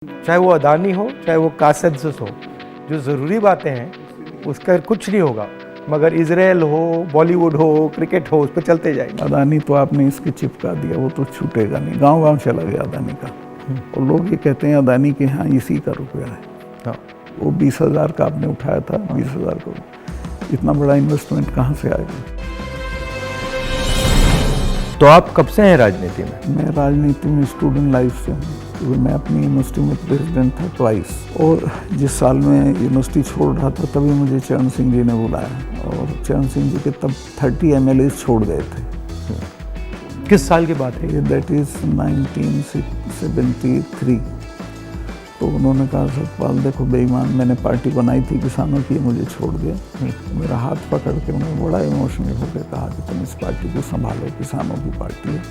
चाहे वो अदानी हो चाहे वो कासेंसस हो, जो ज़रूरी बातें हैं उसका कुछ नहीं होगा, मगर इजराइल हो, बॉलीवुड हो, क्रिकेट हो, उस पर चलते जाएंगे। अदानी तो आपने इसके चिपका दिया, वो तो छूटेगा नहीं, गांव गांव चला गया अदानी का। और लोग ये कहते हैं अदानी के यहाँ इसी का रुपया है। हाँ, वो 20,000 का आपने उठाया था, 20,000 का इतना बड़ा इन्वेस्टमेंट कहाँ से आएगा? तो आप कब से हैं राजनीति में? मैं राजनीति में स्टूडेंट लाइफ से हूँ, क्योंकि मैं अपनी यूनिवर्सिटी में प्रेसिडेंट था ट्वाइस। और जिस साल मैं यूनिवर्सिटी छोड़ रहा था तभी मुझे चरण सिंह जी ने बुलाया, और चरण सिंह जी के तब 30 MLAs छोड़ गए थे। किस साल की बात है ये? That is 1973। तो उन्होंने कहा सतपाल देखो बेईमान, मैंने पार्टी बनाई थी किसानों की, मुझे छोड़ दिया। मेरा हाथ पकड़ के उन्होंने बड़ा इमोशनल होकर कहा कि तुम इस पार्टी को संभालो, किसानों की पार्टी है,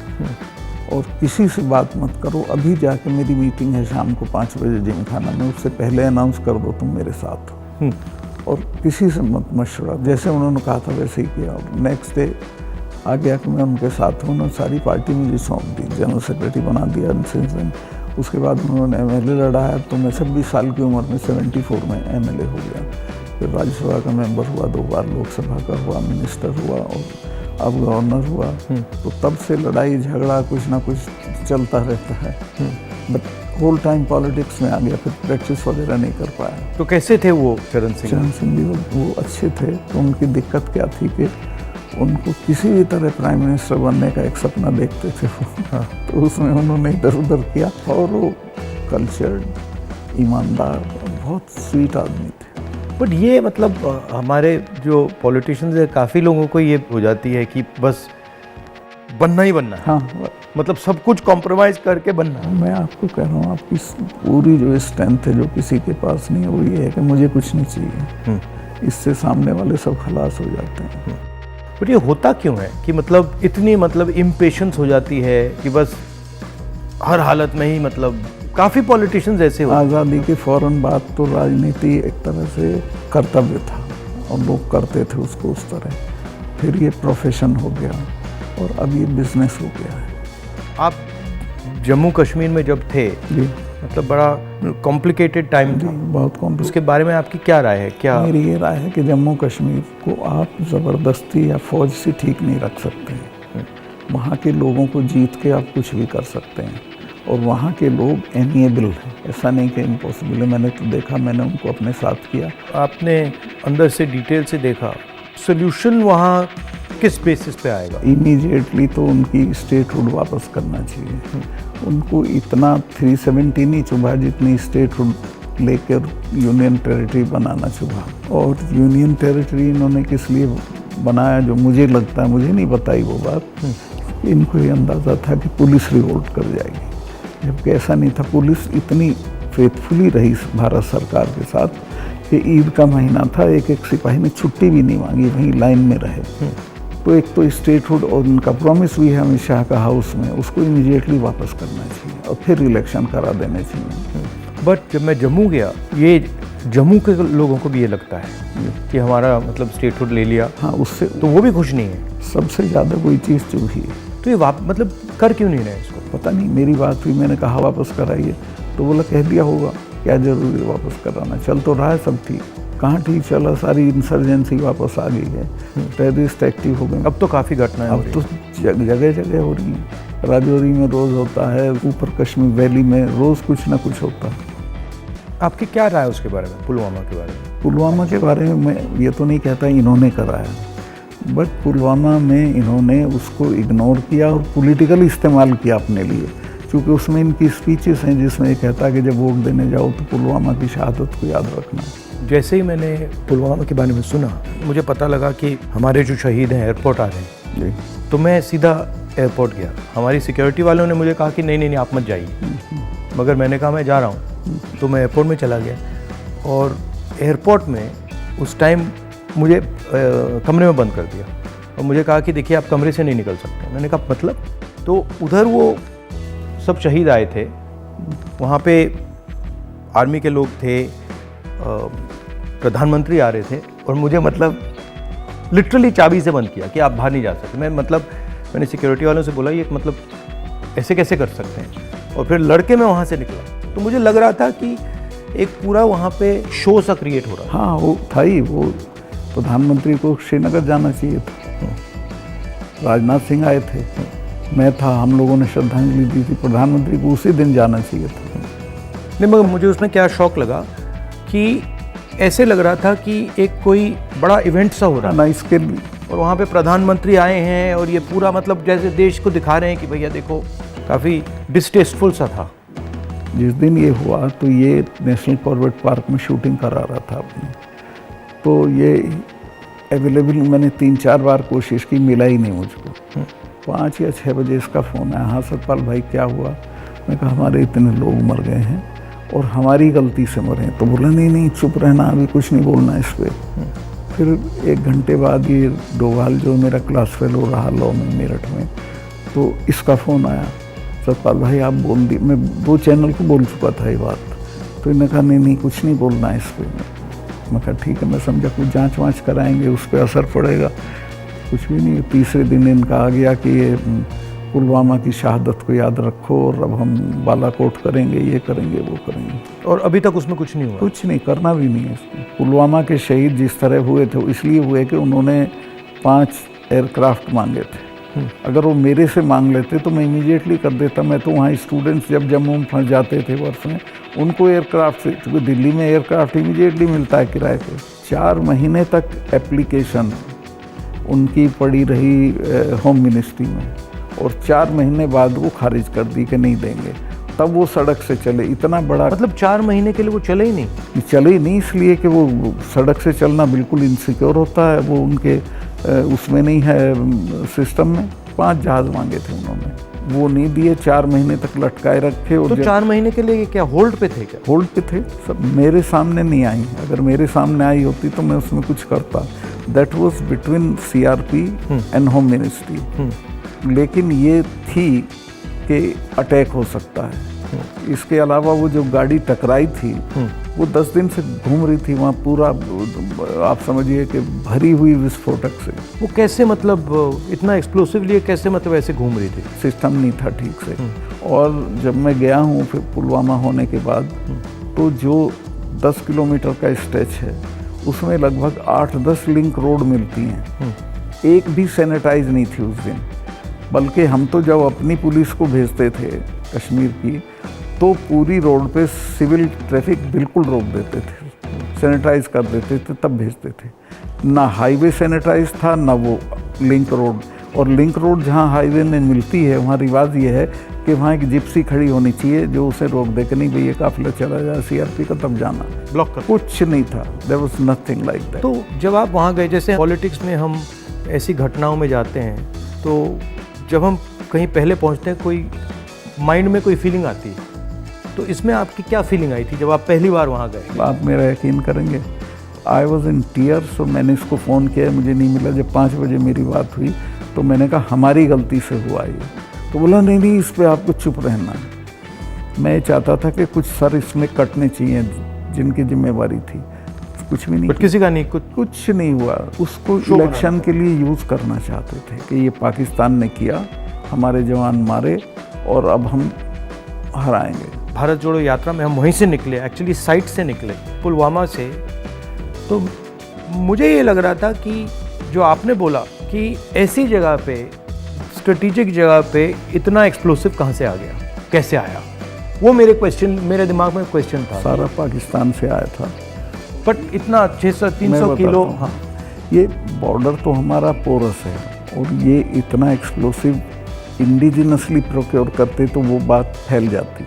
और किसी से बात मत करो। अभी जाके मेरी मीटिंग है शाम को 5 बजे जिमखाना में, उससे पहले अनाउंस कर दो तुम मेरे साथ हो, और किसी से मत मशवरा। जैसे उन्होंने कहा था वैसे ही किया। और नेक्स्ट डे आ गया कि मैं उनके साथ हूँ। उन्होंने सारी पार्टी मुझे सौंप दी, जनरल सेक्रेटरी बना दिया। उसके बाद उन्होंने MLA लड़ाया, तो मैं 26 साल की उम्र में 74 में MLA हो गया। फिर राज्यसभा का मेंबर हुआ, 2 बार लोकसभा का हुआ, मिनिस्टर हुआ, और अब गवर्नर हुआ। तो तब से लड़ाई झगड़ा कुछ ना कुछ चलता रहता है। बट होल टाइम पॉलिटिक्स में आ गया, फिर प्रैक्टिस वगैरह नहीं कर पाया। तो कैसे थे वो चरण सिंह? चरण सिंह जी वो अच्छे थे। तो उनकी दिक्कत क्या थी कि उनको किसी भी तरह प्राइम मिनिस्टर बनने का एक सपना देखते थे वो। हाँ। तो उसमें उन्होंने इधर उधर किया, और वो कल्चर्ड, ईमानदार, बहुत स्वीट आदमी थे। बट ये मतलब हमारे जो पॉलिटिशियंस है, काफ़ी लोगों को ये हो जाती है कि बस बनना ही बनना है। हाँ, मतलब सब कुछ कॉम्प्रोमाइज़ करके बनना है। मैं आपको कह रहा हूँ, आपकी पूरी जो स्ट्रेंथ है जो किसी के पास नहीं है, वो ये है कि मुझे कुछ नहीं चाहिए। इससे सामने वाले सब खलास हो जाते हैं। बट ये होता क्यों है कि मतलब इतनी मतलब इम्पेशेंस हो जाती है कि बस हर हालत में ही, मतलब काफ़ी पॉलिटिशियंस ऐसे हो। आज़ादी के फ़ौरन बाद तो राजनीति एक तरह से कर्तव्य था, और लोग करते थे उसको उस तरह। फिर ये प्रोफेशन हो गया, और अब ये बिजनेस हो गया है। आप जम्मू कश्मीर में जब थे, जी, मतलब बड़ा कॉम्प्लिकेटेड टाइम था, बहुत कॉम्प्लिकेटेड। उसके बारे में आपकी क्या राय है? क्या मेरी ये राय है कि जम्मू कश्मीर को आप ज़बरदस्ती या फौज से ठीक नहीं रख सकते हैं। वहाँ के लोगों को जीत के आप कुछ भी कर सकते हैं, और वहाँ के लोग एमिएबल हैं। ऐसा नहीं कि इम्पॉसिबल है। मैंने तो देखा, मैंने उनको अपने साथ किया। आपने अंदर से डिटेल से देखा, सोल्यूशन वहाँ किस बेसिस पे आएगा? इमीडिएटली तो उनकी स्टेटहुड वापस करना चाहिए। उनको इतना 370 नहीं चुभा जितनी स्टेटहुड लेकर यूनियन टेरिटरी बनाना चुभा। और यूनियन टेरिटरी इन्होंने किस लिए बनाया, जो मुझे लगता है, मुझे नहीं बताई वो बात। इनको ये अंदाज़ा था कि पुलिस रिवोल्ट कर जाएगी, जबकि ऐसा नहीं था। पुलिस इतनी फेथफुली रही भारत सरकार के साथ कि ईद का महीना था, एक सिपाही ने छुट्टी भी नहीं मांगी, वहीं लाइन में रहे। तो एक तो स्टेटहुड, और उनका प्रॉमिस भी है अमित शाह का हाउस में, उसको इमीडिएटली वापस करना चाहिए, और फिर इलेक्शन करा देने चाहिए। बट जब मैं जम्मू गया, ये जम्मू के लोगों को भी ये लगता है कि हमारा मतलब स्टेटहुड ले लिया। हाँ, उससे तो वो भी खुश नहीं है। सबसे ज़्यादा कोई चीज़ चुभी है। तो ये मतलब कर क्यों नहीं रहे इसको? पता नहीं, मेरी बात हुई, मैंने कहा वापस कराइए, तो बोला कह दिया होगा, क्या जरूरी है वापस कराना, चल तो रहा है सब ठीक। कहाँ ठीक चला, सारी इंसर्जेंसी वापस आ गई है, टेररिस्ट एक्टिव हो गए। अब तो काफ़ी घटनाएं अब तो जगह जगह हो रही हैं। राजौरी में रोज़ होता है, ऊपर कश्मीर वैली में रोज़ कुछ ना कुछ होता है। आपकी क्या राय है उसके बारे में, पुलवामा के बारे में? पुलवामा के बारे में मैं ये तो नहीं कहता इन्होंने कराया, बट पुलवामा में इन्होंने उसको इग्नोर किया और पॉलिटिकल इस्तेमाल किया अपने लिए। क्योंकि उसमें इनकी स्पीचेस हैं जिसमें ये कहता है कि जब वोट देने जाओ तो पुलवामा की शहादत को याद रखना। जैसे ही मैंने पुलवामा के बारे में सुना, मुझे पता लगा कि हमारे जो शहीद हैं एयरपोर्ट आ रहे हैं जी। तो मैं सीधा एयरपोर्ट गया। हमारी सिक्योरिटी वालों ने मुझे कहा कि नहीं आप मत जाइए, मगर मैंने कहा मैं जा रहा हूँ। तो मैं एयरपोर्ट में चला गया, और एयरपोर्ट में उस टाइम मुझे कमरे में बंद कर दिया, और मुझे कहा कि देखिए आप कमरे से नहीं निकल सकते। मैंने कहा मतलब? तो उधर वो सब शहीद आए थे, वहाँ पे आर्मी के लोग थे, प्रधानमंत्री आ रहे थे, और मुझे मतलब लिटरली चाबी से बंद किया कि आप बाहर नहीं जा सकते। मैंने सिक्योरिटी वालों से बोला ये मतलब ऐसे कैसे कर सकते हैं, और फिर लड़के मैं वहाँ से निकला। तो मुझे लग रहा था कि एक पूरा वहाँ पे शो सा क्रिएट हो रहा हाँ वो था ही, वो प्रधानमंत्री को श्रीनगर जाना चाहिए था, राजनाथ सिंह आए थे, मैं था, हम लोगों ने श्रद्धांजलि दी थी, प्रधानमंत्री को उसी दिन जाना चाहिए था। नहीं, मगर मुझे उसमें क्या शौक लगा कि ऐसे लग रहा था कि एक कोई बड़ा इवेंट सा हो रहा है ना इसके लिए, और वहाँ पे प्रधानमंत्री आए हैं और ये पूरा मतलब जैसे देश को दिखा रहे हैं कि भैया देखो, काफ़ी डिस्टेस्टफुल सा था। जिस दिन ये हुआ तो ये नेशनल कॉर्बेट पार्क में शूटिंग करा रहा था अपनी, तो ये अवेलेबल मैंने 3-4 बार कोशिश की, मिला ही नहीं मुझको। 5 या 6 बजे इसका फ़ोन आया, हाँ सतपाल भाई क्या हुआ? मैं कहा हमारे इतने लोग मर गए हैं और हमारी गलती से मरे हैं। तो बोला नहीं चुप रहना, अभी कुछ नहीं बोलना इस पर। फिर 1 घंटे बाद ये डोभाल जो मेरा क्लास फेलो रहा लॉ में मेरठ में, तो इसका फ़ोन आया, सतपाल भाई आप बोल दी। मैं 2 चैनल को बोल चुका था ये बात, तो इन्होंने कहा नहीं कुछ नहीं बोलना है इस पर। मैं कहा ठीक है, मैं समझा कुछ जांच वाँच कराएंगे, उस पर असर पड़ेगा। कुछ भी नहीं। तीसरे दिन इनका आ गया कि ये पुलवामा की शहादत को याद रखो और अब हम बालाकोट करेंगे, ये करेंगे, वो करेंगे। और अभी तक उसमें कुछ नहीं हुआ? कुछ नहीं, करना भी नहीं है इसमें। पुलवामा के शहीद जिस तरह हुए थे इसलिए हुए कि उन्होंने 5 एयरक्राफ्ट मांगे थे। अगर वो मेरे से मांग लेते तो मैं इमीडिएटली कर देता। मैं तो वहाँ स्टूडेंट्स जब जम्मू में फंस जाते थे वर्ष में, उनको एयरक्राफ्ट से, क्योंकि दिल्ली में एयरक्राफ्ट इमीडिएटली मिलता है किराए पे। 4 महीने तक एप्लीकेशन उनकी पड़ी रही होम मिनिस्ट्री में, और 4 महीने बाद वो खारिज कर दी कि नहीं देंगे। तब वो सड़क से चले। इतना बड़ा, मतलब 4 महीने के लिए वो चले ही नहीं? चले ही नहीं, इसलिए कि वो सड़क से चलना बिल्कुल इनसिक्योर होता है, वो उनके उसमें नहीं है सिस्टम में। 5 जहाज़ मांगे थे उन्होंने, वो नहीं दिए। 4 महीने तक लटकाए रखे। और तो 4 महीने के लिए क्या होल्ड पे थे क्या? होल्ड पे थे सब। मेरे सामने नहीं आई, अगर मेरे सामने आई होती तो मैं उसमें कुछ करता। That was between CRP and home ministry. लेकिन ये थी कि अटैक हो सकता है। इसके अलावा वो जो गाड़ी टकराई थी वो 10 दिन से घूम रही थी वहाँ, पूरा आप समझिए कि भरी हुई विस्फोटक से। वो कैसे, मतलब इतना एक्सप्लोसिवली कैसे, मतलब ऐसे घूम रही थी? सिस्टम नहीं था ठीक से। और जब मैं गया हूँ फिर पुलवामा होने के बाद, तो जो 10 किलोमीटर का स्ट्रेच है उसमें लगभग 8-10 लिंक रोड मिलती हैं। एक भी सैनिटाइज नहीं थी उस दिन। बल्कि हम तो जब अपनी पुलिस को भेजते थे कश्मीर की, तो पूरी रोड पे सिविल ट्रैफिक बिल्कुल रोक देते थे, सैनिटाइज कर देते थे, तब भेजते थे। ना हाईवे सैनिटाइज था, ना वो लिंक रोड। और लिंक रोड जहाँ हाईवे में मिलती है वहाँ रिवाज ये है कि वहाँ एक जिप्सी खड़ी होनी चाहिए जो उसे रोक दे कि नहीं भैया काफिला चला जाए CRP का, तब जाना। ब्लॉक कर? कुछ नहीं था, there was nothing like that. तो जब आप वहाँ गए, जैसे पॉलिटिक्स में हम ऐसी घटनाओं में जाते हैं, तो जब हम कहीं पहले पहुँचते हैं, कोई माइंड में कोई फीलिंग आती है, तो इसमें आपकी क्या फीलिंग आई थी जब आप पहली बार वहाँ गए? आप मेरा यकीन करेंगे, आई वॉज इन टीयर्स। तो मैंने इसको फ़ोन किया, मुझे नहीं मिला। जब 5 बजे मेरी बात हुई तो मैंने कहा हमारी गलती से हुआ ये। तो बोला नहीं इस पर आपको चुप रहना है। मैं चाहता था कि कुछ सर इसमें कटने चाहिए जिनकी जिम्मेवारी थी। कुछ भी नहीं, किसी का नहीं, कुछ नहीं हुआ। उसको इलेक्शन के लिए यूज़ करना चाहते थे कि ये पाकिस्तान ने किया, हमारे जवान मारे और अब हम हराएंगे। भारत जोड़ो यात्रा में हम वहीं से निकले, एक्चुअली साइट से निकले, पुलवामा से। तो मुझे ये लग रहा था कि जो आपने बोला कि ऐसी जगह पे, स्ट्रेटेजिक जगह पे इतना एक्सप्लोसिव कहाँ से आ गया, कैसे आया, वो मेरे दिमाग में क्वेश्चन था। सारा पाकिस्तान से आया था, बट इतना 600-300 किलो। हाँ, ये बॉर्डर तो हमारा पोरस है, और ये इतना एक्सप्लोसिव इंडिजिनसली प्रोक्योर करते तो वो बात फैल जाती।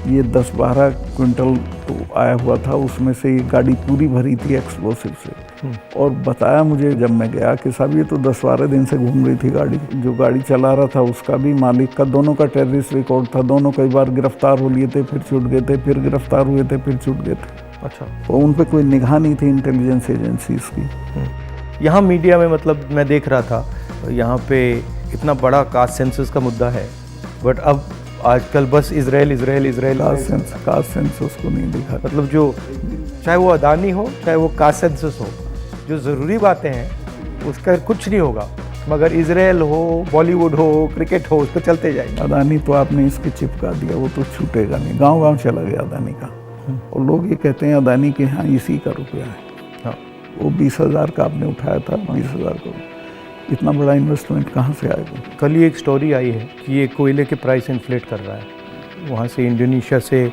ये 10-12 क्विंटल तो आया हुआ था, उसमें से ये गाड़ी पूरी भरी थी एक्सप्लोसिव से। और बताया मुझे जब मैं गया कि साहब ये तो 10-12 दिन से घूम रही थी गाड़ी। जो गाड़ी चला रहा था उसका भी, मालिक का, दोनों का टेररिस्ट रिकॉर्ड था। दोनों कई बार गिरफ्तार हो लिए थे, फिर छूट गए थे, फिर गिरफ्तार हुए थे, फिर छूट गए थे। अच्छा। तो उन पर कोई निगाह नहीं थी इंटेलिजेंस एजेंसीज की। यहाँ मीडिया में, मतलब मैं देख रहा था, यहाँ पे इतना बड़ा कास्ट सेंसस का मुद्दा है, बट अब आजकल बस इजराइल कास्ट सेंसस को नहीं दिखा। मतलब जो, चाहे वो अदानी हो, चाहे वो कास्ट सेंसस हो, जो ज़रूरी बातें हैं उसका कुछ नहीं होगा। मगर इजराइल हो, बॉलीवुड हो, क्रिकेट हो, उस पर चलते जाएंगे। अदानी तो आपने इसके चिपका दिया, वो तो छूटेगा नहीं, गांव गांव चला गया अदानी का। और लोग ये कहते हैं अदानी के यहाँ इसी का रुपया है। हाँ, वो 20,000 का आपने उठाया था, 20,000 को इतना बड़ा इन्वेस्टमेंट कहाँ से आएगा? कल ही एक स्टोरी आई है कि ये कोयले के प्राइस इन्फ्लेट कर रहा है। वहाँ से इंडोनेशिया से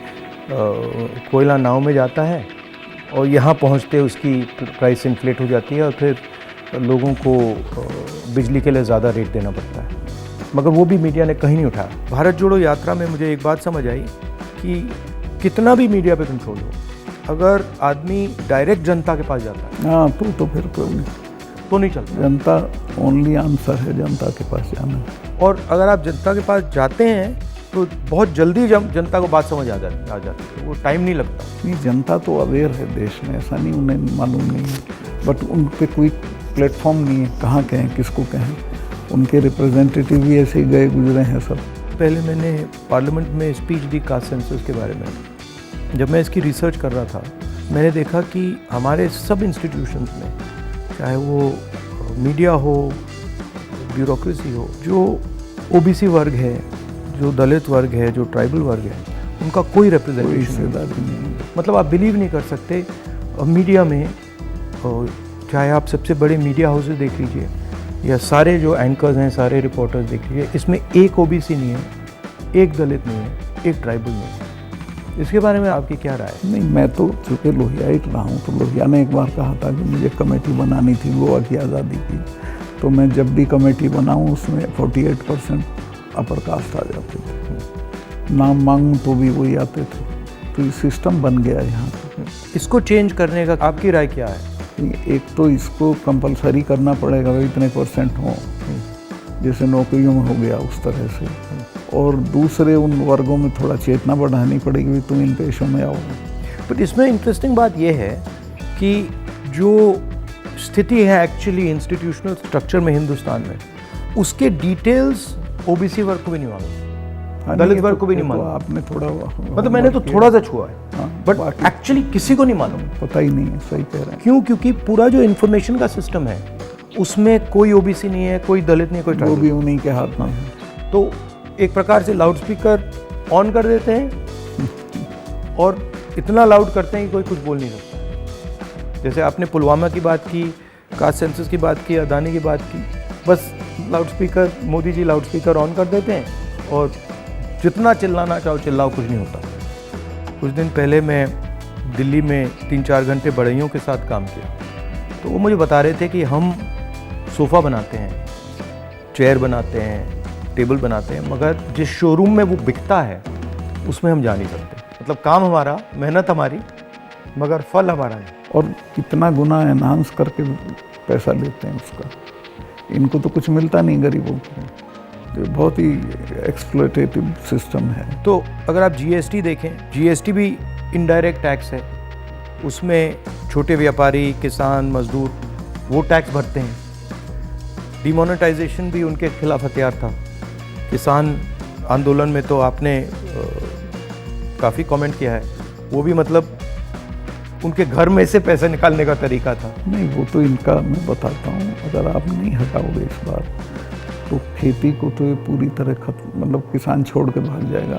कोयला नाव में जाता है और यहाँ पहुँचते उसकी प्राइस इन्फ्लेट हो जाती है और फिर लोगों को बिजली के लिए ज़्यादा रेट देना पड़ता है, मगर वो भी मीडिया ने कहीं नहीं उठाया। भारत जोड़ो यात्रा में मुझे एक बात समझ आई कि कितना भी मीडिया पे कंट्रोल हो, अगर आदमी डायरेक्ट जनता के पास जाता है हाँ तो फिर तो नहीं चलता। जनता ओनली आंसर है, जनता के पास जाना। और अगर आप जनता के पास जाते हैं तो बहुत जल्दी जनता को बात समझ आ जाती है, वो टाइम नहीं लगता। नहीं, जनता तो अवेयर है देश में, ऐसा नहीं उन्हें मालूम नहीं है, बट उन पे कोई प्लेटफॉर्म नहीं है, कहाँ कहें, किसको कहें। उनके रिप्रेजेंटेटिव भी ऐसे ही गए गुजरे हैं सब। पहले मैंने पार्लियामेंट में स्पीच दी कास्ट सेंसस के बारे में। जब मैं इसकी रिसर्च कर रहा था, मैंने देखा कि हमारे सब इंस्टीट्यूशंस में, चाहे वो मीडिया हो, ब्यूरोक्रेसी हो, जो ओबीसी वर्ग है, जो दलित वर्ग है, जो ट्राइबल वर्ग है, उनका कोई रिप्रेजेंटेशन नहीं। मतलब आप बिलीव नहीं कर सकते, मीडिया में चाहे आप सबसे बड़े मीडिया हाउसेस देख लीजिए या सारे जो एंकर्स हैं, सारे रिपोर्टर्स देख लीजिए, इसमें एक ओबीसी नहीं है, एक दलित नहीं है, एक ट्राइबल नहीं है। इसके बारे में आपकी क्या राय है? नहीं, मैं तो चूँकि लोहियाइट रहा हूँ, तो लोहिया ने एक बार कहा था कि मुझे कमेटी बनानी थी गोवा की आज़ादी की, तो मैं जब भी कमेटी बनाऊँ उसमें 48% अपर कास्ट आ जाते थे, नाम मांगूँ तो भी वही आते थे। तो ये सिस्टम बन गया है यहाँ पे। इसको चेंज करने का आपकी राय क्या है? एक तो इसको कंपलसरी करना पड़ेगा, भाई इतने % हो, जैसे नौकरियों में हो गया उस तरह से। और दूसरे उन वर्गों में थोड़ा चेतना बढ़ानी पड़ेगी, तुम इन पेशों में आओ। बट इसमें इंटरेस्टिंग बात यह है कि जो स्थिति है एक्चुअली इंस्टीट्यूशनल स्ट्रक्चर में हिंदुस्तान में, उसके डिटेल्स ओबीसी वर्ग को भी नहीं मालूम, दलित वर्ग को भी नहीं मालूम। आपने थोड़ा मतलब मैंने तो थोड़ा सा छुआ है, बट एक्चुअली किसी को नहीं मालूम, पता ही नहीं है। सही कह रहे हैं। क्यों? क्योंकि पूरा जो इन्फॉर्मेशन का सिस्टम है उसमें कोई ओबीसी नहीं है, कोई दलित नहीं है, कोई वो भी उन्हीं के हाथ में है। तो एक प्रकार से लाउड स्पीकर ऑन कर देते हैं और इतना लाउड करते हैं कि कोई कुछ बोल नहीं सकता। जैसे आपने पुलवामा की बात की, कास्ट सेंसस की बात की, अदानी की बात की, बस loudspeaker, Modi ji loudspeaker on कर देते हैं और जितना चिल्लाना चाहो चिल्लाओ, कुछ नहीं होता। कुछ दिन पहले मैं दिल्ली में 3-4 घंटे बढ़इयों के साथ काम किया, तो वो मुझे बता रहे थे कि हम सोफ़ा बनाते हैं, चेयर बनाते हैं, टेबल बनाते हैं, मगर जिस शोरूम में वो बिकता है उसमें हम जा नहीं सकते। मतलब काम हमारा, मेहनत हमारी, मगर फल हमारा नहीं। और कितना गुना एनहांस करके पैसा लेते हैं उसका। इनको तो कुछ मिलता नहीं गरीबों को, तो बहुत ही एक्सप्लॉयटेटिव सिस्टम है। तो अगर आप जीएसटी देखें, जीएसटी भी इनडायरेक्ट टैक्स है, उसमें छोटे व्यापारी, किसान, मजदूर वो टैक्स भरते हैं। डिमोनेटाइजेशन भी उनके खिलाफ हथियार था। किसान आंदोलन में तो आपने काफ़ी कमेंट किया है, वो भी मतलब उनके घर में से पैसे निकालने का तरीका था। नहीं, वो तो इनका मैं बताता हूँ, अगर आप नहीं हटाओगे इस बार तो खेती को तो ये पूरी तरह खत्म, मतलब किसान छोड़ के भाग जाएगा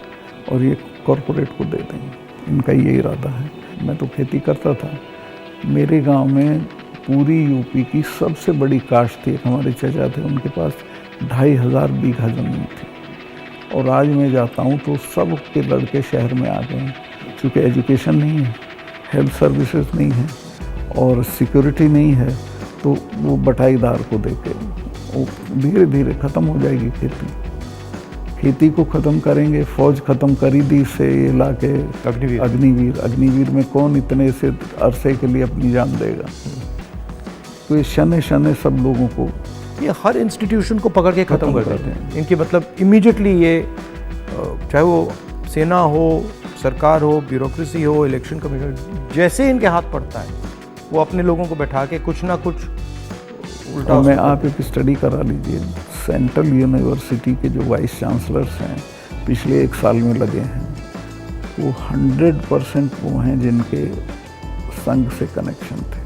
और ये कॉरपोरेट को दे देंगे। इनका ये इरादा है। मैं तो खेती करता था, मेरे गांव में पूरी यूपी की सबसे बड़ी काश्त थी। हमारे चाचा थे, उनके पास 2,500 बीघा ज़मीन थी। और आज मैं जाता हूँ तो सब के लड़के शहर में आ गए हैं, क्योंकि एजुकेशन नहीं है, हेल्थ सर्विसेज नहीं है और सिक्योरिटी नहीं है, तो वो बटाईदार को देके वो धीरे धीरे ख़त्म हो जाएगी खेती। खेती को ख़त्म करेंगे, फौज ख़त्म करी दी से ये ला के अग्निवीर में कौन इतने से अरसे के लिए अपनी जान देगा। तो ये शने शने सब लोगों को, ये हर इंस्टीट्यूशन को पकड़ के ख़त्म कर देते हैं। इनकी मतलब इमीडिएटली ये, चाहे वो सेना हो, सरकार हो, ब्यूरोक्रेसी हो, इलेक्शन कमीशन, जैसे इनके हाथ पड़ता है वो अपने लोगों को बैठा के कुछ ना कुछ उल्टा। मैं आप एक स्टडी करा लीजिए, सेंट्रल यूनिवर्सिटी के जो वाइस चांसलर्स हैं पिछले 1 साल में लगे हैं, वो 100% वो हैं जिनके संघ से कनेक्शन थे।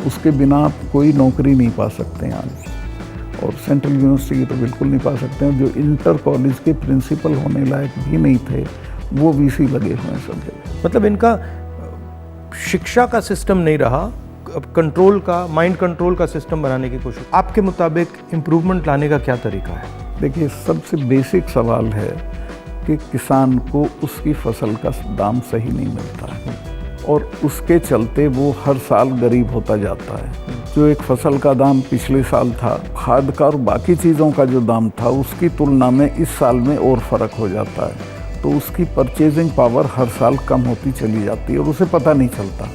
उसके बिना आप कोई नौकरी नहीं पा सकते हैं आज। और सेंट्रल यूनिवर्सिटी की तो बिल्कुल नहीं पा सकते हैं। जो इंटर कॉलेज के प्रिंसिपल होने लायक भी नहीं थे वो वीसी लगे हुए हैं सब जगह। मतलब इनका शिक्षा का सिस्टम नहीं रहा, अब कंट्रोल का, माइंड कंट्रोल का सिस्टम बनाने की कोशिश। आपके मुताबिक इम्प्रूवमेंट लाने का क्या तरीका है? देखिए, सबसे बेसिक सवाल है कि किसान को उसकी फसल का दाम सही नहीं मिलता है और उसके चलते वो हर साल गरीब होता जाता है। जो एक फसल का दाम पिछले साल था, खाद का और बाकी चीज़ों का जो दाम था, उसकी तुलना में इस साल में और फ़र्क हो जाता है। तो उसकी परचेजिंग पावर हर साल कम होती चली जाती है और उसे पता नहीं चलता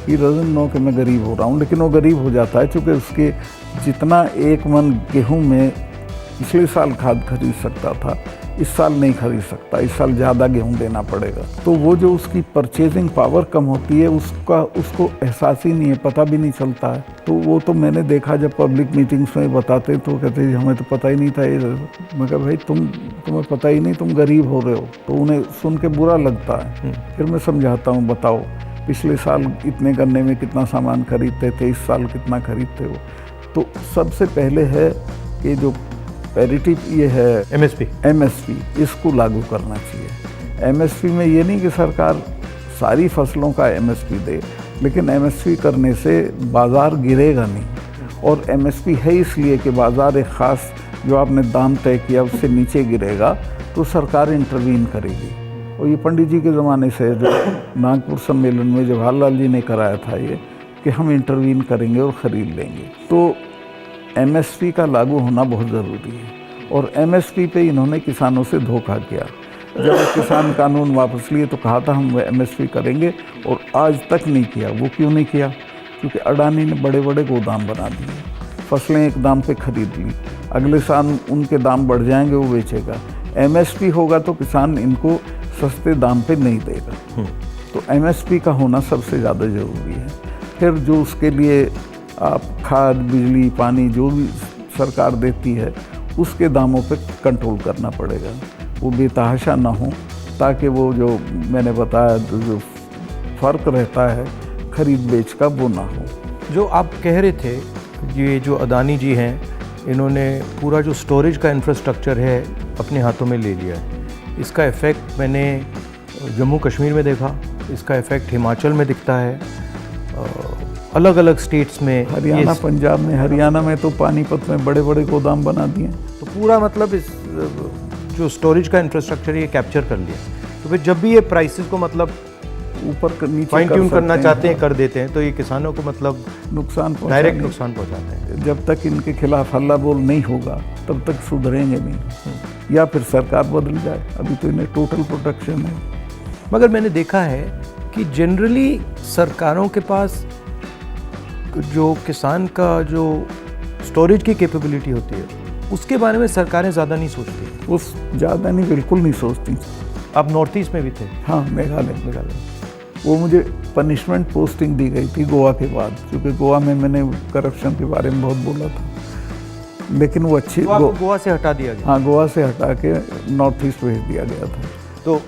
कि डजंट नो कि मैं गरीब हो रहा हूँ, लेकिन वो गरीब हो जाता है क्योंकि उसके जितना एक मन गेहूँ में पिछले साल खाद खरीद सकता था, इस साल नहीं खरीद सकता, इस साल ज़्यादा गेहूं देना पड़ेगा। तो वो जो उसकी परचेजिंग पावर कम होती है उसको एहसास ही नहीं है, पता भी नहीं चलता है। तो वो तो मैंने देखा जब पब्लिक मीटिंग्स में बताते तो कहते हमें तो पता ही नहीं था ये। मैं कहा भाई तुम्हें पता ही नहीं, तुम गरीब हो रहे हो। तो उन्हें सुन के बुरा लगता है। फिर मैं समझाता हूँ, बताओ पिछले साल इतने गन्ने में कितना सामान खरीदते थे, इस साल कितना खरीदते हो। तो सबसे पहले है कि जो पैरिटी ये है एमएसपी इसको लागू करना चाहिए। एमएसपी में ये नहीं कि सरकार सारी फसलों का एमएसपी दे, लेकिन एमएसपी करने से बाज़ार गिरेगा नहीं। और एमएसपी है इसलिए कि बाज़ार एक ख़ास जो आपने दाम तय किया उससे नीचे गिरेगा तो सरकार इंटरवीन करेगी। और ये पंडित जी के ज़माने से जो नागपुर सम्मेलन में जवाहरलाल जी ने कराया था ये कि हम इंटरवीन करेंगे और ख़रीद लेंगे। तो एमएसपी का लागू होना बहुत ज़रूरी है। और एमएसपी पे इन्होंने किसानों से धोखा किया। जब किसान कानून वापस लिए तो कहा था हम एमएसपी करेंगे और आज तक नहीं किया। वो क्यों नहीं किया? क्योंकि अडानी ने बड़े बड़े गोदाम बना दिए, फसलें एक दाम पे खरीद ली, अगले साल उनके दाम बढ़ जाएंगे, वो बेचेगा। एमएसपी होगा तो किसान इनको सस्ते दाम पे नहीं देगा। तो एमएसपी का होना सबसे ज़्यादा ज़रूरी है। फिर जो उसके लिए आप खाद, बिजली, पानी जो भी सरकार देती है उसके दामों पे कंट्रोल करना पड़ेगा, वो बेतहाशा ना हो, ताकि वो जो मैंने बताया जो फ़र्क रहता है खरीद बेच का वो ना हो। जो आप कह रहे थे, ये जो अदानी जी हैं, इन्होंने पूरा जो स्टोरेज का इंफ्रास्ट्रक्चर है अपने हाथों में ले लिया है। इसका इफ़ेक्ट मैंने जम्मू कश्मीर में देखा, इसका इफ़ेक्ट हिमाचल में दिखता है, अलग अलग स्टेट्स में, हरियाणा, पंजाब में। हरियाणा में तो पानीपत में बड़े बड़े गोदाम बना दिए। तो पूरा मतलब इस जो स्टोरेज का इंफ्रास्ट्रक्चर ये कैप्चर कर लिया। तो फिर जब भी ये प्राइसेस को मतलब ऊपर नीचे फाइन ट्यून करना चाहते हैं, कर देते हैं, तो ये किसानों को मतलब नुकसान, डायरेक्ट नुकसान पहुंचाते हैं। जब तक इनके खिलाफ हल्ला बोल नहीं होगा तब तक सुधरेंगे नहीं, या फिर सरकार बदल जाए। अभी तो इन्हें टोटल प्रोटेक्शन है। मगर मैंने देखा है कि जनरली सरकारों के पास जो किसान का जो स्टोरेज की कैपेबिलिटी होती है उसके बारे में सरकारें ज़्यादा नहीं सोचती। उस ज़्यादा नहीं, बिल्कुल नहीं सोचती। आप नॉर्थ ईस्ट में भी थे? हाँ, मेघालय। वो मुझे पनिशमेंट पोस्टिंग दी गई थी गोवा के बाद, क्योंकि गोवा में मैंने करप्शन के बारे में बहुत बोला था। लेकिन वो अच्छी तो आपको गोवा से हटा दिया गया? हाँ, गोवा से हटा के नॉर्थ ईस्ट भेज दिया गया था। तो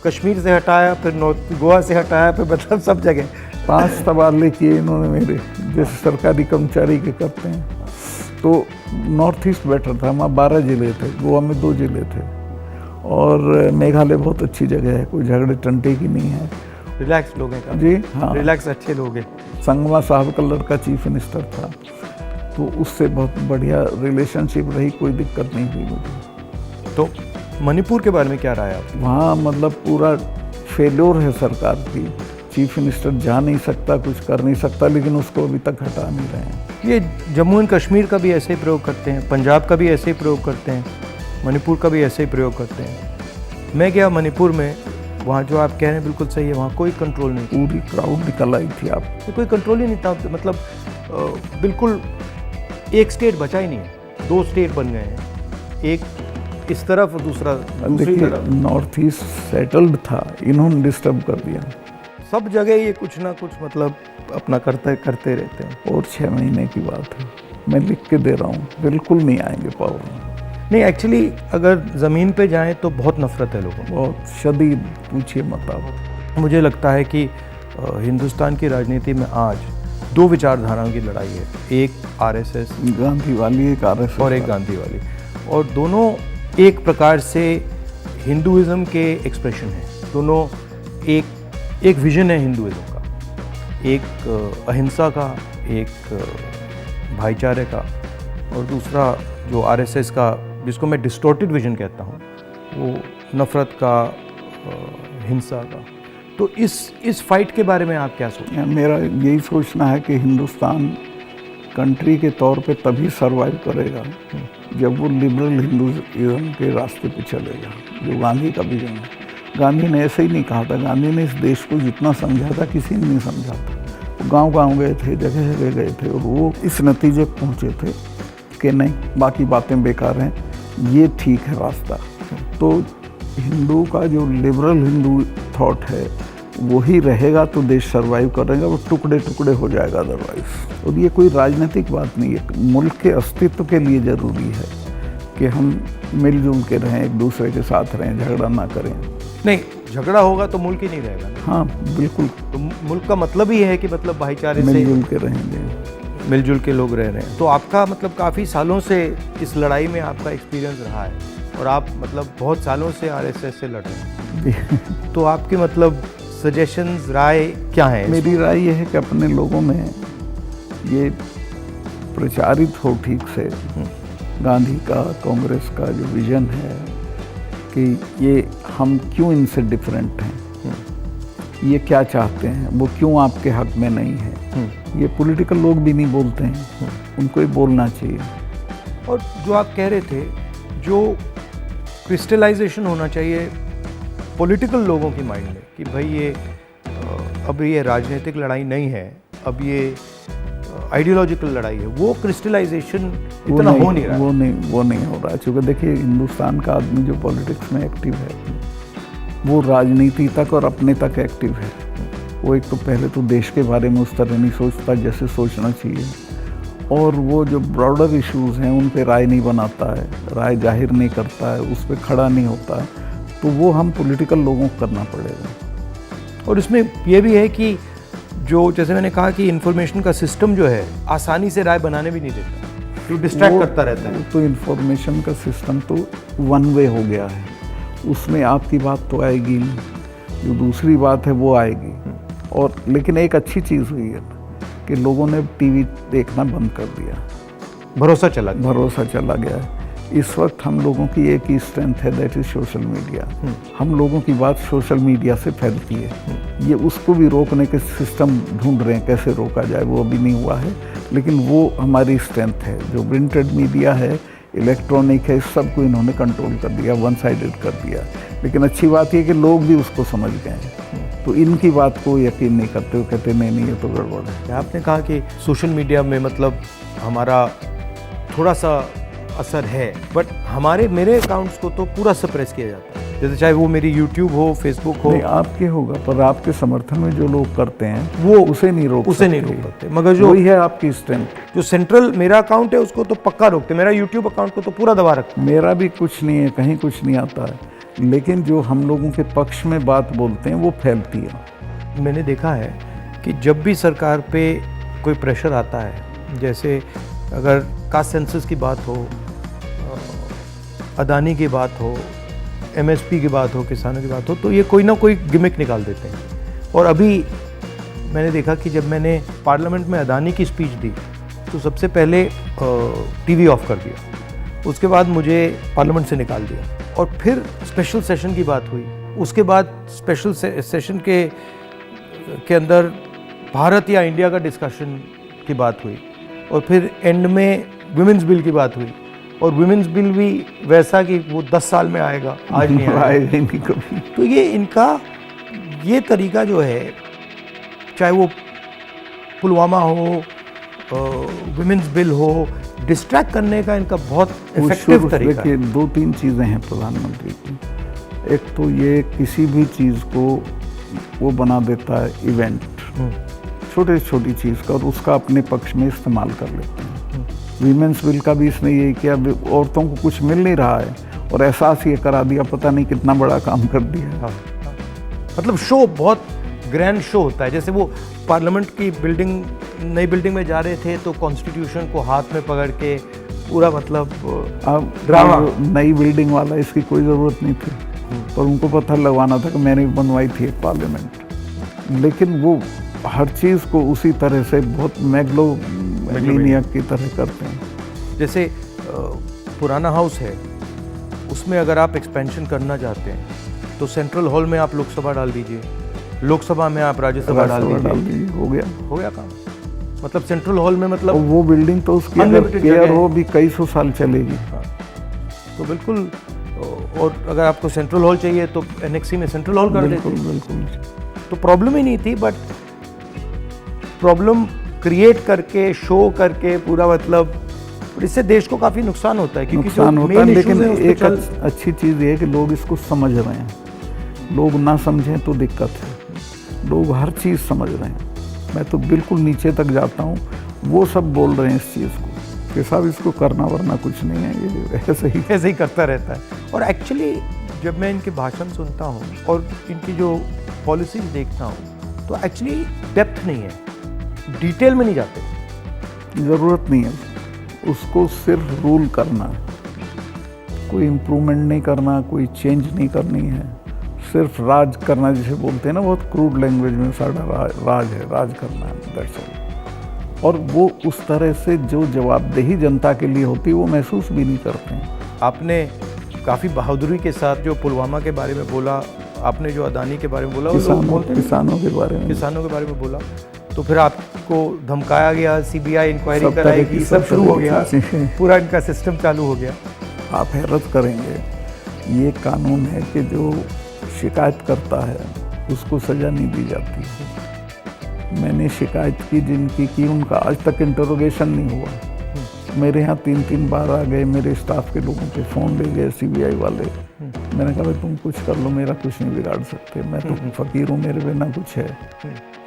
कश्मीर से हटाया, फिर गोवा से हटाया, फिर मतलब सब जगह 5 तबादले किए इन्होंने मेरे, जैसे सरकारी कर्मचारी के करते हैं। तो नॉर्थ ईस्ट बेटर था, वहाँ 12 ज़िले थे, गोवा में 2 ज़िले थे। और मेघालय बहुत अच्छी जगह है, कोई झगड़े टंटे की नहीं है, रिलैक्स लोग हैं। जी हाँ, रिलैक्स अच्छे लोग हैं। संगमा साहब का लड़का चीफ मिनिस्टर था, तो उससे बहुत बढ़िया रिलेशनशिप रही, कोई दिक्कत नहीं हुई मुझे। तो मणिपुर के बारे में क्या राय है आपकी? वहाँ मतलब पूरा फेल्योर है सरकार की। चीफ मिनिस्टर जा नहीं सकता, कुछ कर नहीं सकता, लेकिन उसको अभी तक हटा नहीं रहे हैं। ये जम्मू एंड कश्मीर का भी ऐसे ही प्रयोग करते हैं, पंजाब का भी ऐसे ही प्रयोग करते हैं, मणिपुर का भी ऐसे ही प्रयोग करते हैं। मैं गया मणिपुर में, वहाँ जो आप कह रहे हैं बिल्कुल सही है, वहाँ कोई कंट्रोल नहीं। पूरी क्राउड निकल आई थी। आप तो कोई कंट्रोल ही नहीं था, मतलब बिल्कुल एक स्टेट बचा ही नहीं है, 2 स्टेट बन गए हैं, एक इस तरफ और दूसरा दूसरी तरफ। नॉर्थ ईस्ट सेटल्ड था, इन्होंने डिस्टर्ब कर दिया। सब जगह ये कुछ ना कुछ मतलब अपना करते रहते हैं। और 6 महीने की बात है, मैं लिख के दे रहा हूँ, बिल्कुल नहीं आएंगे पावर में। नहीं, एक्चुअली अगर ज़मीन पे जाएं तो बहुत नफरत है लोगों को, बहुत शदीद, पूछिए मत आप। मुझे लगता है कि हिंदुस्तान की राजनीति में आज दो विचारधाराओं की लड़ाई है, एक आरएसएस गांधी वाली, एक आरएसएस और एक गांधी वाली, और दोनों एक प्रकार से हिंदुइज्म के एक्सप्रेशन हैं। दोनों एक विजन है हिंदुइज्म का, एक अहिंसा का, एक भाईचारे का, और दूसरा जो आरएसएस का, जिसको मैं डिस्टॉर्टेड विजन कहता हूँ, वो नफ़रत का, हिंसा का। तो इस फाइट के बारे में आप क्या सोचते हैं? मेरा यही सोचना है कि हिंदुस्तान कंट्री के तौर पे तभी सरवाइव करेगा जब वो लिबरल हिंदुइज्म के रास्ते पे चलेगा, जो गांधी का विजन है। गांधी ने ऐसे ही नहीं कहा था, गांधी ने इस देश को जितना समझा था किसी ने नहीं समझा था। वो गाँव गए थे, जगह जगह गए थे, और वो इस नतीजे पर पहुँचे थे कि नहीं, बाकी बातें बेकार हैं, ये ठीक है रास्ता। तो हिंदू का जो लिबरल हिंदू थॉट है वही रहेगा तो देश सरवाइव करेगा, वो टुकड़े टुकड़े हो जाएगा अदरवाइज। और ये कोई राजनीतिक बात नहीं है, मुल्क के अस्तित्व के लिए ज़रूरी है कि हम मिलजुल के रहें, एक दूसरे के साथ रहें, झगड़ा ना करें। नहीं, झगड़ा होगा तो मुल्क ही नहीं रहेगा ना। हाँ बिल्कुल, तो मुल्क का मतलब ही है कि मतलब भाईचारे से मिलजुल के रहेंगे, मिलजुल के लोग रह रहे हैं। तो आपका मतलब काफ़ी सालों से इस लड़ाई में आपका एक्सपीरियंस रहा है, और आप मतलब बहुत सालों से आरएसएस से लड़ रहे हैं। तो आपके मतलब सजेशंस, राय क्या है? मेरी राय ये है कि अपने लोगों में ये प्रचारित हो ठीक से गांधी का, कांग्रेस का जो विजन है कि ये हम क्यों इनसे डिफरेंट हैं, ये क्या चाहते हैं, वो क्यों आपके हक में नहीं है, ये पॉलिटिकल लोग भी नहीं बोलते हैं, उनको ही बोलना चाहिए। और जो आप कह रहे थे, जो क्रिस्टलाइजेशन होना चाहिए पॉलिटिकल लोगों की माइंड में कि भाई ये अब ये राजनीतिक लड़ाई नहीं है, अब ये आइडियोलॉजिकल लड़ाई है, वो क्रिस्टलाइजेशन इतना हो नहीं रहा है। वो नहीं हो रहा है, क्योंकि देखिए हिंदुस्तान का आदमी जो पॉलिटिक्स में एक्टिव है वो राजनीति तक और अपने तक एक्टिव है। वो एक तो पहले तो देश के बारे में उस तरह नहीं सोचता जैसे सोचना चाहिए, और वो जो ब्रॉडर इश्यूज़ हैं उन पे राय नहीं बनाता है, राय जाहिर नहीं करता है, उस पर खड़ा नहीं होता है। तो वो हम पॉलिटिकल लोगों को करना पड़ेगा। और इसमें ये भी है कि जो जैसे मैंने कहा कि इन्फॉर्मेशन का सिस्टम जो है आसानी से राय बनाने भी नहीं देता, तो डिस्ट्रैक्ट करता रहता है। तो इन्फॉर्मेशन का सिस्टम तो वन वे हो गया है, उसमें आपकी बात तो आएगी नहीं, जो दूसरी बात है वो आएगी। और लेकिन एक अच्छी चीज़ हुई है कि लोगों ने टीवी देखना बंद कर दिया, भरोसा चला गया है। इस वक्त हम लोगों की एक ही स्ट्रेंथ है, दैट इज़ सोशल मीडिया। हम लोगों की बात सोशल मीडिया से फैलती है। ये उसको भी रोकने के सिस्टम ढूंढ रहे हैं, कैसे रोका जाए, वो अभी नहीं हुआ है, लेकिन वो हमारी स्ट्रेंथ है। जो प्रिंटेड मीडिया है, इलेक्ट्रॉनिक है, इस सब को इन्होंने कंट्रोल कर दिया, वन साइडेड कर दिया। लेकिन अच्छी बात यह कि लोग भी उसको समझ गए हैं, तो इनकी बात को यकीन नहीं करते, वो कहते नहीं ये तो गड़बड़ है। आपने कहा कि सोशल मीडिया में मतलब हमारा थोड़ा सा असर है, बट मेरे अकाउंट्स को तो पूरा सप्रेस किया जाता है, जैसे चाहे वो मेरी यूट्यूब हो, फेसबुक हो। नहीं, आपके होगा, पर आपके समर्थन में जो लोग करते हैं वो उसे नहीं रोक सकते। मगर जो वही है आपकी स्ट्रेंथ। जो सेंट्रल मेरा अकाउंट है उसको तो पक्का रोकते, मेरा यूट्यूब अकाउंट को तो पूरा दबा रखते। मेरा भी कुछ नहीं है, कहीं कुछ नहीं आता है, लेकिन जो हम लोगों के पक्ष में बात बोलते हैं वो फैलती है। मैंने देखा है कि जब भी सरकार पे कोई प्रेशर आता है, जैसे अगर कास्ट सेंसस की बात हो, अदानी की बात हो, एमएसपी की बात हो, किसानों की बात हो, तो ये कोई ना कोई गिमिक निकाल देते हैं। और अभी मैंने देखा कि जब मैंने पार्लियामेंट में अदानी की स्पीच दी तो सबसे पहले टीवी ऑफ कर दिया, उसके बाद मुझे पार्लियामेंट से निकाल दिया, और फिर स्पेशल सेशन की बात हुई, उसके बाद स्पेशल सेशन के अंदर भारत या इंडिया का डिस्कशन की बात हुई, और फिर एंड में विमेंस बिल की बात हुई, और विमेंस बिल भी वैसा कि वो 10 साल में आएगा, आज नहीं आएगा नहीं कभी। तो ये इनका ये तरीका जो है, चाहे वो पुलवामा हो, विमेंस बिल हो, डिस्ट्रैक्ट करने का इनका बहुत इफेक्टिव तरीका है। 2-3 चीज़ें हैं प्रधानमंत्री की। एक तो ये किसी भी चीज़ को वो बना देता है इवेंट, छोटी छोटी चीज़ का, और उसका अपने पक्ष में इस्तेमाल कर लेते हैं। वीमेंस बिल का भी इसने यही किया, औरतों को कुछ मिल नहीं रहा है और एहसास ये करा दिया, पता नहीं कितना बड़ा काम कर दिया। मतलब शो बहुत ग्रैंड शो होता है, जैसे वो पार्लियामेंट की बिल्डिंग नई बिल्डिंग में जा रहे थे तो कॉन्स्टिट्यूशन को हाथ में पकड़ के पूरा मतलब अब ड्रामा। नई बिल्डिंग वाला इसकी कोई ज़रूरत नहीं थी, पर उनको पत्थर लगवाना था कि मैंने बनवाई थी एक पार्लियामेंट। लेकिन वो हर चीज़ को उसी तरह से बहुत मैग्लोमेनियक की तरह करते हैं। जैसे पुराना हाउस है, उसमें अगर आप एक्सपेंशन करना चाहते हैं तो सेंट्रल हॉल में आप लोकसभा डाल दीजिए, लोकसभा में आप राज्यसभा डाल दीजिए, हो गया काम। मतलब सेंट्रल हॉल में मतलब और वो बिल्डिंग तो उसकी अगर Unlimited केयर जगह हो भी कई सौ साल चलेगी। हाँ। तो बिल्कुल। और अगर आपको सेंट्रल हॉल चाहिए तो एनेक्सी में सेंट्रल हॉल कर देते। बिल्कुल। तो प्रॉब्लम ही नहीं थी, बट प्रॉब्लम क्रिएट करके शो करके पूरा मतलब, इससे देश को काफ़ी नुकसान होता है। क्योंकि नुकसान जो होता है, main लेकिन issues हैं, उस पे एक चल- अच्छी चीज़ ये है कि लोग इसको समझ रहे हैं। लोग ना समझें तो दिक्कत है, लोग हर चीज़ समझ रहे हैं। मैं तो बिल्कुल नीचे तक जाता हूँ, वो सब बोल रहे हैं इस चीज़ को कि साहब इसको करना वरना कुछ नहीं है, ये ऐसे ही करता रहता है। और एक्चुअली जब मैं इनके भाषण सुनता हूँ और इनकी जो पॉलिसीज देखता हूँ तो एक्चुअली डेप्थ नहीं है, डिटेल में नहीं जाते। ज़रूरत नहीं है उसको, सिर्फ रूल करना है, कोई इम्प्रूवमेंट नहीं करना, कोई चेंज नहीं करनी है, सिर्फ राज करना जिसे बोलते हैं ना, बहुत क्रूड लैंग्वेज में सारा राज है, राज करना है, दैट्स ऑल। और वो उस तरह से जो जवाबदेही जनता के लिए होती है वो महसूस भी नहीं करते हैं। आपने काफ़ी बहादुरी के साथ जो पुलवामा के बारे में बोला, आपने जो अदानी के बारे में बोला, वो लोग बोलते हैं किसानों के बारे में बोला, तो फिर आपको धमकाया गया, सीबीआई इंक्वायरी सब कराएगी, सब शुरू हो गया, चीज़ें। पूरा इनका सिस्टम चालू हो गया। आप हैरत करेंगे, ये कानून है कि जो शिकायत करता है उसको सज़ा नहीं दी जाती। मैंने शिकायत की जिनकी की, उनका आज तक इंटरोगेशन नहीं हुआ। मेरे यहाँ 3-3 बार आ गए, मेरे स्टाफ के लोगों के फ़ोन ले गए सीबीआई वाले। मैंने कहा भाई तुम कुछ कर लो, मेरा कुछ नहीं बिगाड़ सकते, मैं तो फ़कीर हूँ, मेरे बिना कुछ है।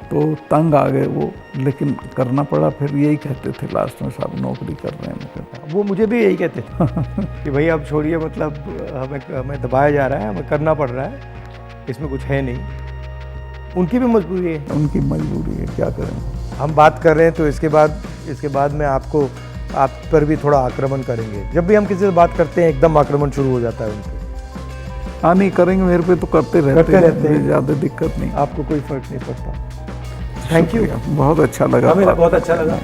तो तंग आ गए वो, लेकिन करना पड़ा। फिर यही कहते थे लास्ट में, साहब नौकरी कर रहे हैं। मैं कहता वो मुझे भी यही कहते थे कि भाई अब छोड़िए, मतलब हमें दबाया जा रहा है, हमें करना पड़ रहा है, इसमें कुछ है नहीं। उनकी भी मजबूरी है, उनकी मजबूरी है, क्या करें। हम बात कर रहे हैं तो इसके बाद में आप पर भी थोड़ा आक्रमण करेंगे। जब भी हम किसी से बात करते हैं एकदम आक्रमण शुरू हो जाता है उन पर। हाँ नहीं करेंगे, मेरे पे तो करते रहते हैं, ज़्यादा दिक्कत नहीं, आपको कोई फर्क नहीं पड़ता। थैंक यू, बहुत अच्छा लगा, हमें बहुत अच्छा लगा।